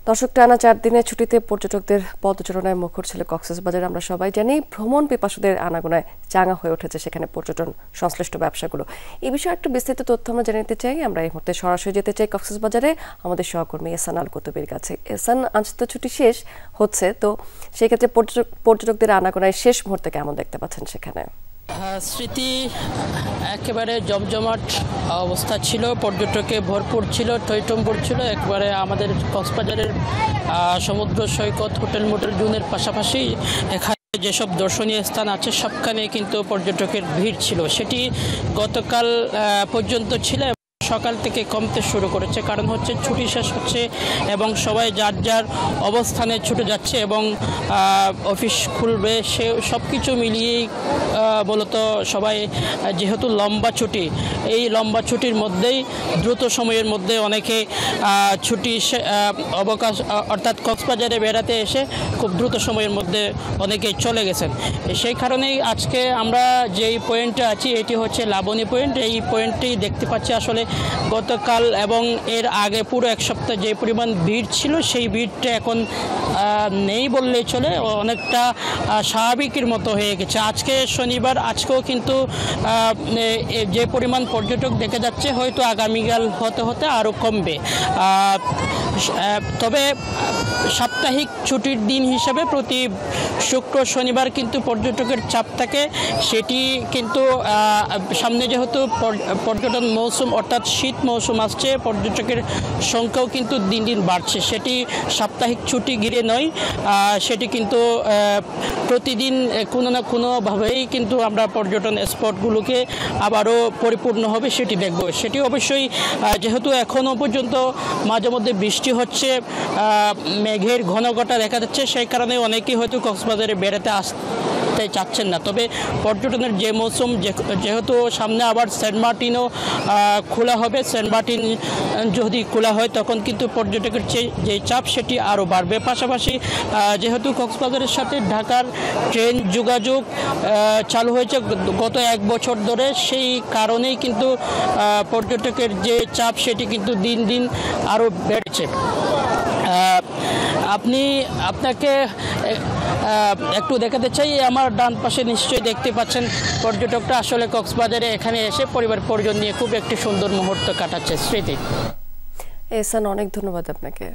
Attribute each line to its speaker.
Speaker 1: দর্শক, টানা 4 দিনের ছুটিতে পর্যটকদের পদচারণায় মুখর ছিল কক্সবাজার। আমরা সবাই জানি ভ্রমণ পিপাসুদের আনাগোনায় চাঙা হয়ে উঠেছে সেখানে পর্যটন সংশ্লিষ্ট ব্যবসাগুলো। এই বিষয়ে একটু বিস্তারিত তথ্য আমরা জানাতে চাই। আমরা এই মুহূর্তে সরাসরি যেতে চাই কক্সবাজারে আমাদের সহকর্মী এহসান আল কুতুবের কাছে। এহসান, আজ তো ছুটি শেষ হচ্ছে, তো সেক্ষেত্রে পর্যটকদের আনাগোনায় শেষ মুহূর্তে কেমন দেখতে পাচ্ছেন সেখানে?
Speaker 2: স্মৃতি একেবারে জমজমাট অবস্থা ছিল, পর্যটকে ভরপুর ছিল, টইটম্বুর ছিল। একবারে আমাদের কক্সবাজারের সমুদ্র সৈকত, হোটেল মোটেল পাশাপাশি এখানে যেসব দর্শনীয় স্থান আছে সবখানে কিন্তু পর্যটকের ভিড় ছিল। সেটি গতকাল পর্যন্ত ছিল, সকাল থেকে কমতে শুরু করেছে। কারণ হচ্ছে ছুটি শেষ হচ্ছে এবং সবাই যার যার অবস্থানে ছুটে যাচ্ছে এবং অফিস খুলবে, সে সব কিছু মিলিয়েই মূলত সবাই, যেহেতু লম্বা ছুটি, এই লম্বা ছুটির মধ্যেই দ্রুত সময়ের মধ্যে অনেকে ছুটি অবকাশ অর্থাৎ কক্সবাজারে বেড়াতে এসে খুব দ্রুত সময়ের মধ্যে অনেকেই চলে গেছেন। সেই কারণেই আজকে আমরা যেই পয়েন্টে আছি এটি হচ্ছে লাবণী পয়েন্ট। এই পয়েন্টটি দেখতে পাচ্ছি আসলে গতকাল এবং এর আগে পুরো এক সপ্তাহ যে পরিমাণ ভিড় ছিল সেই ভিড়টা এখন নেই বললেই চলে, অনেকটা স্বাভাবিকের মতো হয়ে গেছে। আজকে শনিবার, আজকেও কিন্তু যে পরিমাণ পর্যটক দেখা যাচ্ছে হয়তো আগামীকাল হতে হতে আরও কমবে। তবে সাপ্তাহিক ছুটির দিন হিসেবে প্রতি শুক্র শনিবার কিন্তু পর্যটকের চাপ থাকে। সেটি কিন্তু সামনে যেহেতু পর্যটন মৌসুম অর্থাৎ শীত মৌসুম আসছে, পর্যটকের সংখ্যাও কিন্তু দিন দিন বাড়ছে। সেটি সাপ্তাহিক ছুটি ঘিরে নয়, সেটি কিন্তু প্রতিদিন কোনো না কোনোভাবেই কিন্তু আমরা পর্যটন স্পটগুলোকে আবারও পরিপূর্ণ হবে সেটি দেখব। সেটি অবশ্যই যেহেতু এখনও পর্যন্ত মাঝে মধ্যে বৃষ্টি হচ্ছে, মেঘের ঘনঘটা দেখা যাচ্ছে, সেই কারণে অনেকেই হয়তো কক্সবাজারে বেড়াতে আসতে চাচ্ছেন না। তবে পর্যটনের যে মৌসুম, যেহেতু সামনে আবার সেন্ট মার্টিনও খোলা হবে, সেন্ট মার্টিন যদি খোলা হয় তখন কিন্তু পর্যটকের যে চাপ সেটি আরও বাড়বে। পাশাপাশি যেহেতু কক্সবাজারের সাথে ঢাকার ট্রেন যোগাযোগ চালু হয়েছে গত 1 বছর ধরে, সেই কারণেই কিন্তু পর্যটকের যে চাপ সেটি কিন্তু দিন দিন আরও বেড়েছে। আপনাকে একটু দেখাতে চাই, আমার ডান পাশে নিশ্চয়ই দেখতে পাচ্ছেন পর্যটকরা আসলে কক্সবাজারে এখানে এসে পরিবার পরিজন নিয়ে খুব একটি সুন্দর মুহূর্ত কাটাচ্ছে। স্মৃতি,
Speaker 1: এহসান, অনেক ধন্যবাদ আপনাকে।